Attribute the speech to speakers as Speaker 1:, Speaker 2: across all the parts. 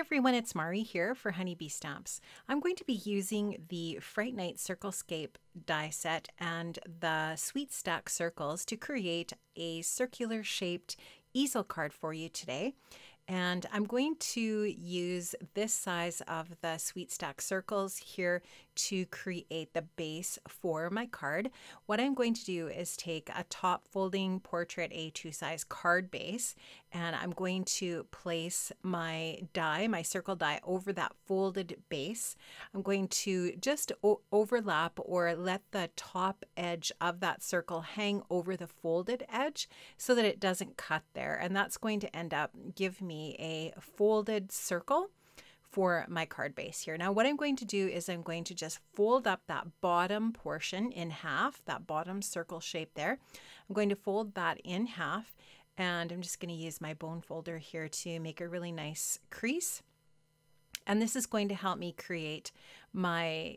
Speaker 1: everyone, it's Mari here for Honeybee Stamps. I'm going to be using the Fright Night Circlescape die set and the Sweet Stack circles to create a circular shaped easel card for you today. And I'm going to use this size of the Sweet Stack circles here to create the base for my card. What I'm going to do is take a top folding portrait A2 size card base, and I'm going to place my die, my circle die, over that folded base. I'm going to just overlap or let the top edge of that circle hang over the folded edge so that it doesn't cut there. And that's going to end up give me a folded circle for my card base here. Now what I'm going to do is I'm going to just fold up that bottom portion in half, that bottom circle shape there. I'm going to fold that in half, and I'm just going to use my bone folder here to make a really nice crease. And this is going to help me create my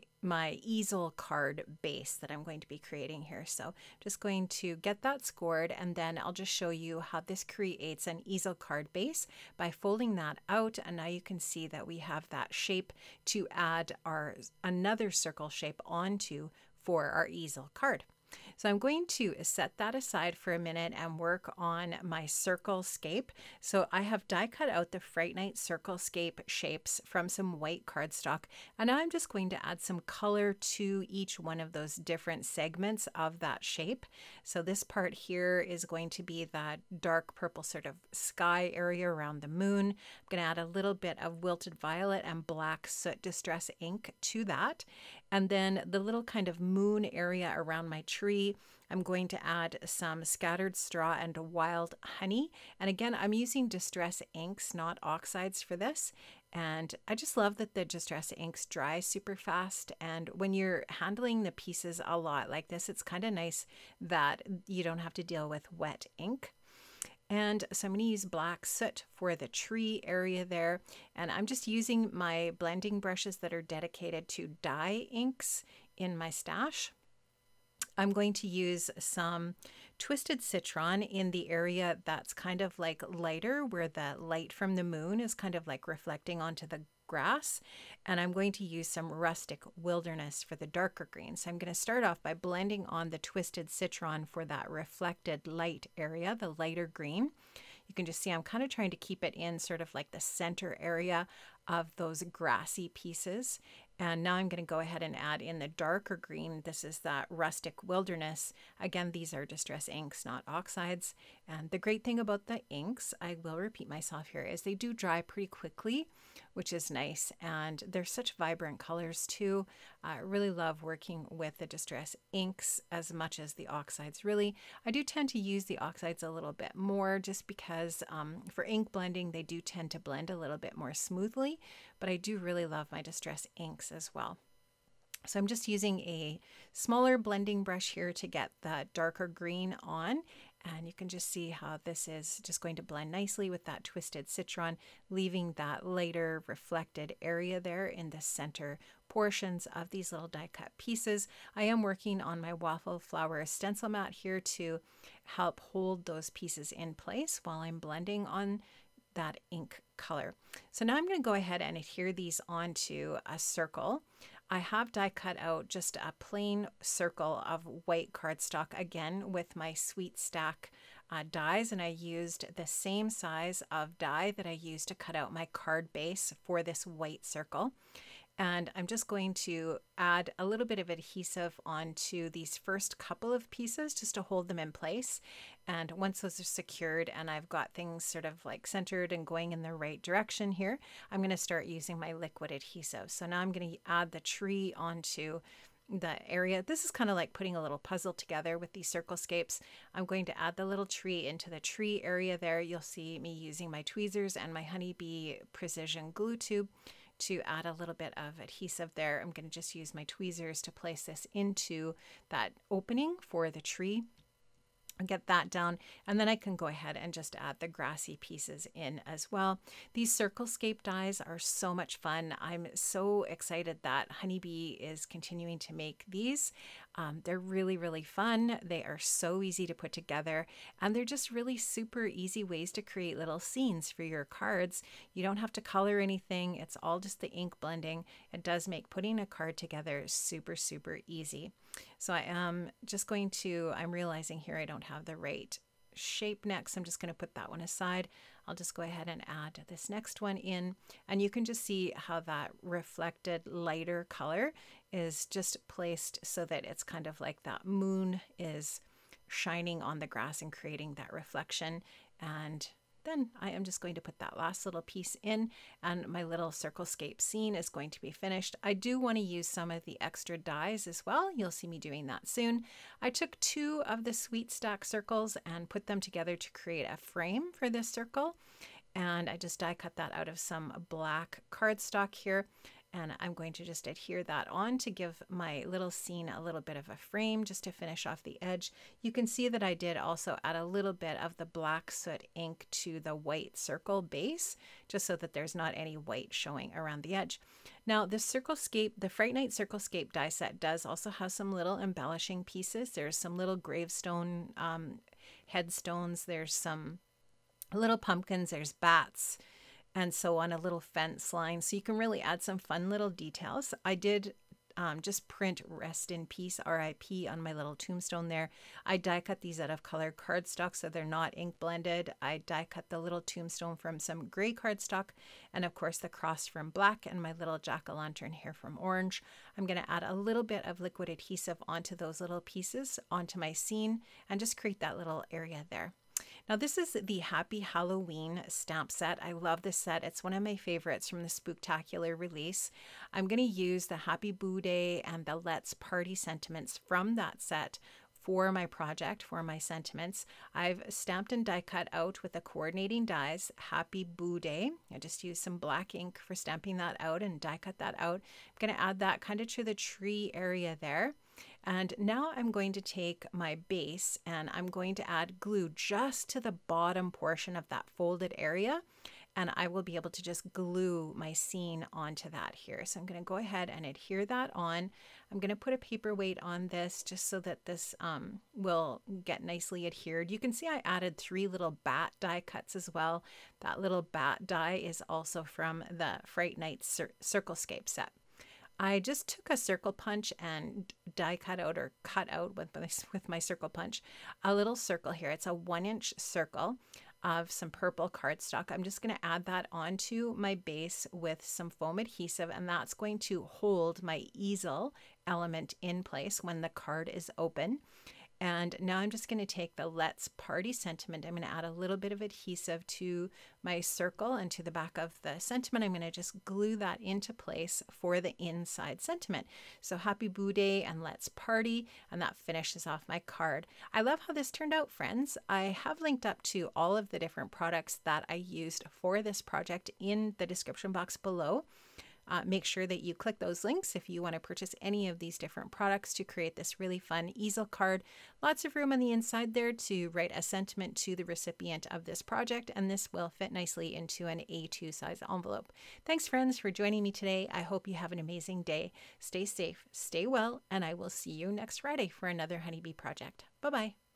Speaker 1: easel card base that I'm going to be creating here. So just going to get that scored, and then I'll just show you how this creates an easel card base by folding that out. And now you can see that we have that shape to add another circle shape onto for our easel card. So I'm going to set that aside for a minute and work on my circlescape. So I have die cut out the Fright Night circlescape shapes from some white cardstock, and now I'm just going to add some color to each one of those different segments of that shape. So this part here is going to be that dark purple sort of sky area around the moon. I'm going to add a little bit of wilted violet and black soot distress ink to that. And then the little kind of moon area around my tree, I'm going to add some scattered straw and wild honey. And again, I'm using distress inks, not oxides for this. And I just love that the distress inks dry super fast. And when you're handling the pieces a lot like this, it's kind of nice that you don't have to deal with wet ink. And so I'm going to use black soot for the tree area there. And I'm just using my blending brushes that are dedicated to dye inks in my stash. I'm going to use some Twisted Citron in the area that's kind of like lighter, where the light from the moon is kind of like reflecting onto the grass. And I'm going to use some Rustic Wilderness for the darker green. So I'm going to start off by blending on the Twisted Citron for that reflected light area, the lighter green. You can just see I'm kind of trying to keep it in sort of like the center area of those grassy pieces. And now I'm going to go ahead and add in the darker green. This is that Rustic Wilderness. Again, these are distress inks, not oxides. And the great thing about the inks, I will repeat myself here, is they do dry pretty quickly, which is nice. And they're such vibrant colors too. I really love working with the distress inks as much as the oxides. Really, I do tend to use the oxides a little bit more just because for ink blending, they do tend to blend a little bit more smoothly. But I do really love my distress inks as well. So I'm just using a smaller blending brush here to get the darker green on, and you can just see how this is just going to blend nicely with that Twisted Citron, leaving that lighter reflected area there in the center portions of these little die cut pieces. I am working on my waffle flower stencil mat here to help hold those pieces in place while I'm blending on that ink color. So now I'm going to go ahead and adhere these onto a circle. I have die cut out just a plain circle of white cardstock, again with my Sweet Stack dies, and I used the same size of die that I used to cut out my card base for this white circle. And I'm just going to add a little bit of adhesive onto these first couple of pieces just to hold them in place. And once those are secured and I've got things sort of like centered and going in the right direction here, I'm going to start using my liquid adhesive. So now I'm going to add the tree onto the area. This is kind of like putting a little puzzle together with these circlescapes. I'm going to add the little tree into the tree area there. You'll see me using my tweezers and my Honeybee Precision Glue Tube to add a little bit of adhesive there. I'm going to just use my tweezers to place this into that opening for the tree. and get that down, and then I can go ahead and just add the grassy pieces in as well. These Circlescape dies are so much fun. I'm so excited that Honeybee is continuing to make these. They're really, really fun. They are so easy to put together, and they're just really super easy ways to create little scenes for your cards. You don't have to color anything. It's all just the ink blending. It does make putting a card together super, super easy. So I am just going to, I'm realizing here I don't have the right shape next. I'm just going to put that one aside. I'll just go ahead and add this next one in, and you can just see how that reflected lighter color is just placed so that it's kind of like that moon is shining on the grass and creating that reflection. And then I am just going to put that last little piece in, and my little Circlescape scene is going to be finished. I do want to use some of the extra dies as well. You'll see me doing that soon. I took 2 of the Sweet Stack circles and put them together to create a frame for this circle. And I just die cut that out of some black cardstock here. And I'm going to just adhere that on to give my little scene a little bit of a frame just to finish off the edge. You can see that I did also add a little bit of the black soot ink to the white circle base, just so that there's not any white showing around the edge. Now the Circlescape, the Fright Night Circlescape die set does also have some little embellishing pieces. There's some little gravestone headstones. There's some little pumpkins. There's bats, and so on, a little fence line. So you can really add some fun little details. I did just print rest in peace, RIP, on my little tombstone there. I die cut these out of colored cardstock so they're not ink blended. I die cut the little tombstone from some gray cardstock, and of course the cross from black, and my little jack-o'-lantern here from orange. I'm going to add a little bit of liquid adhesive onto those little pieces, onto my scene, and just create that little area there. Now this is the Happy Halloween stamp set. I love this set. It's one of my favorites from the Spooktacular release. I'm going to use the Happy Boo Day and the Let's Party sentiments from that set for my project, for my sentiments. I've stamped and die cut out with the coordinating dies Happy Boo Day. I just used some black ink for stamping that out and die cut that out. I'm going to add that kind of to the tree area there. And now I'm going to take my base and I'm going to add glue just to the bottom portion of that folded area. And I will be able to just glue my scene onto that here. So I'm going to go ahead and adhere that on. I'm going to put a paperweight on this just so that this will get nicely adhered. You can see I added 3 little bat die cuts as well. That little bat die is also from the Fright Night Circlescape set. I just took a circle punch and die cut out, or cut out with my circle punch, a little circle here. It's a 1-inch circle of some purple cardstock. I'm just going to add that onto my base with some foam adhesive, and that's going to hold my easel element in place when the card is open. And now I'm just going to take the Let's Party sentiment. I'm going to add a little bit of adhesive to my circle and to the back of the sentiment. I'm going to just glue that into place for the inside sentiment. So Happy Boo Day and Let's Party, and that finishes off my card. I love how this turned out, friends. I have linked up to all of the different products that I used for this project in the description box below. Make sure that you click those links if you want to purchase any of these different products to create this really fun easel card. Lots of room on the inside there to write a sentiment to the recipient of this project, and this will fit nicely into an A2 size envelope. Thanks, friends, for joining me today. I hope you have an amazing day. Stay safe, stay well, and I will see you next Friday for another Honeybee project. Bye-bye.